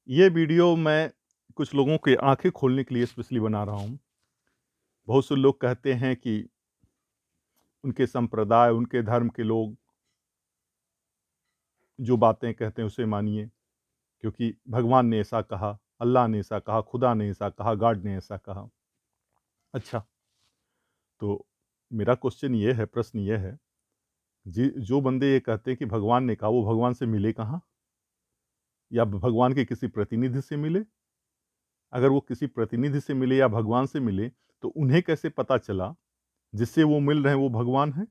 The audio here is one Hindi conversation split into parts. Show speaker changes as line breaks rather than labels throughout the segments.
ये वीडियो मैं कुछ लोगों की आँखें खोलने के लिए स्पेशली बना रहा हूँ। बहुत से लोग कहते हैं कि उनके संप्रदाय, उनके धर्म के लोग जो बातें कहते हैं उसे मानिए, क्योंकि भगवान ने ऐसा कहा, अल्लाह ने ऐसा कहा, खुदा ने ऐसा कहा, गॉड ने ऐसा कहा। अच्छा, तो मेरा क्वेश्चन ये है, प्रश्न ये है, जो बंदे ये कहते हैं कि भगवान ने कहा, वो भगवान से मिले कहाँ? या भगवान के किसी प्रतिनिधि से मिले? अगर वो किसी प्रतिनिधि से मिले या भगवान से मिले, तो उन्हें कैसे पता चला जिससे वो मिल रहे हैं वो भगवान है?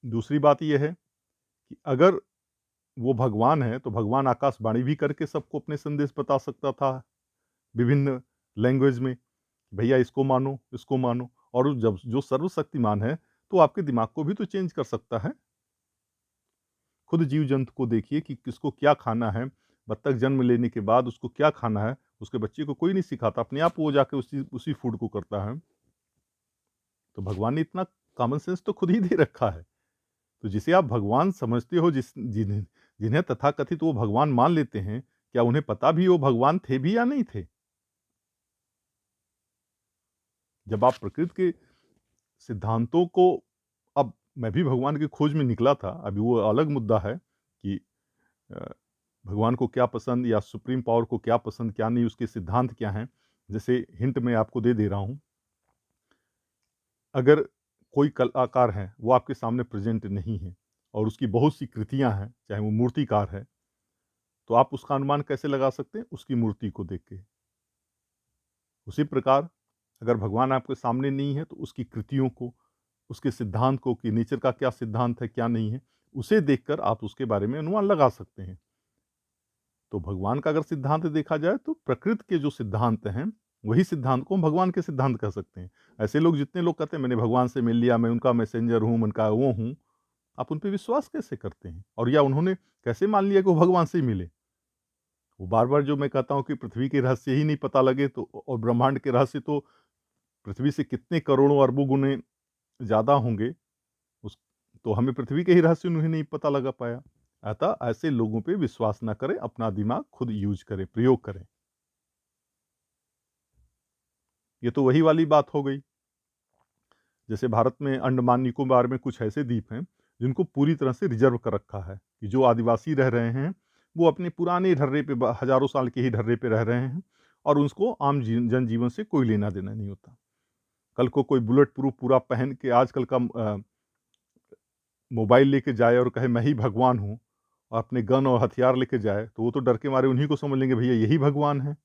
दूसरी बात ये है कि अगर वो भगवान है, तो भगवान आकाशवाणी भी करके सबको अपने संदेश बता सकता था विभिन्न लैंग्वेज में, भैया इसको मानो। और जब जो सर्वशक्तिमान है, तो आपके दिमाग को भी तो चेंज कर सकता है। खुद जीव जंतु को देखिए कि किसको क्या खाना है। बत्तख जन्म लेने के बाद उसको क्या खाना है, उसके बच्चे को कोई नहीं सिखाता, अपने आप वो जाके उसी फूड को करता है। तो भगवान ने इतना कॉमन सेंस तो खुद ही दे रखा है। तो जिसे आप भगवान समझते हो, जिन्हें जिन्हें तथाकथित वो भगवान मान लेते हैं, क्या उन्हें पता भी वो भगवान थे भी या नहीं थे? जब आप प्रकृति के सिद्धांतों को, अब मैं भी भगवान की खोज में निकला था, अभी वो अलग मुद्दा है कि अ, भगवान को क्या पसंद या सुप्रीम पावर को क्या पसंद, क्या नहीं, उसके सिद्धांत क्या हैं। जैसे हिंट मैं आपको दे दे रहा हूँ, अगर कोई कलाकार है, वो आपके सामने प्रेजेंट नहीं है और उसकी बहुत सी कृतियाँ हैं, चाहे वो मूर्तिकार है, तो आप उसका अनुमान कैसे लगा सकते हैं? उसकी मूर्ति को देख के। उसी प्रकार अगर भगवान आपके सामने नहीं है, तो उसकी कृतियों को, उसके सिद्धांत को, कि नेचर का क्या सिद्धांत है, क्या नहीं है, उसे देखकर आप उसके बारे में अनुमान लगा सकते हैं। तो भगवान का अगर सिद्धांत देखा जाए, तो प्रकृति के जो सिद्धांत हैं, वही सिद्धांत को हम भगवान के सिद्धांत कह सकते हैं। ऐसे लोग, जितने लोग कहते हैं मैंने भगवान से मिल लिया, मैं उनका मैसेंजर हूँ, मैं उनका वो हूँ, आप उन पे विश्वास कैसे करते हैं? और या उन्होंने कैसे मान लिया कि वो भगवान से ही मिले? वो बार-बार जो मैं कहता हूँ कि पृथ्वी के रहस्य ही नहीं पता लगे, तो और ब्रह्मांड के रहस्य तो पृथ्वी से कितने करोड़ों अरबों गुने ज़्यादा होंगे, उस तो हमें पृथ्वी के ही रहस्य उन्हें नहीं पता लगा पाया। अतः ऐसे लोगों पे विश्वास ना करें, अपना दिमाग खुद यूज़ करें, प्रयोग करें। ये तो वही वाली बात हो गई, जैसे भारत में अंडमान निकोबार में कुछ ऐसे द्वीप हैं, जिनको पूरी तरह से रिज़र्व कर रखा है, कि जो आदिवासी रह रहे हैं, वो अपने पुराने ढर्रे पे, ब हज़ारों साल के ही ढर्रे पे रह रहे हैं और उसको आम जनजीवन से कोई लेना-देना नहीं होता। कल को कोई बुलेट प्रूफ पूरा पहन के आजकल का मोबाइल लेके जाए और कहे मैं ही भगवान हूँ, और अपने गन और हथियार लेके जाए, तो वो तो डर के मारे उन्हीं को समझ लेंगे भैया यही भगवान है,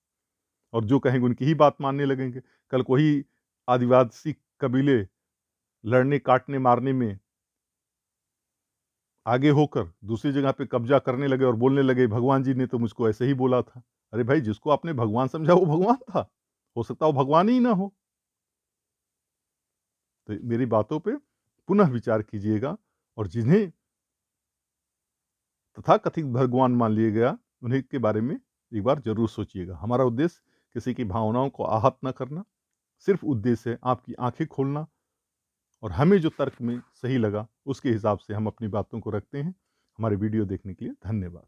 और जो कहेंगे उनकी ही बात मानने लगेंगे। कल को ही आदिवासी कबीले लड़ने, काटने, मारने में आगे होकर दूसरी जगह पे कब्जा करने लगे और बोलने लगे भगवान जी ने तो मुझको ऐसे ही बोला था। अरे भाई, जिसको आपने भगवान समझा वो भगवान था। हो सकता है वो भगवान ही ना हो। तो मेरी बातों पे पुनः विचार कीजिएगा, और जिन्हें तथाकथित भगवान मान लिया गया, उन्हीं के बारे में एक बार ज़रूर सोचिएगा। हमारा उद्देश्य किसी की भावनाओं को आहत ना करना, सिर्फ उद्देश्य है आपकी आँखें खोलना, और हमें जो तर्क में सही लगा, उसके हिसाब से हम अपनी बातों को रखते हैं। हमारे वीडियो देखने के लिए धन्यवाद।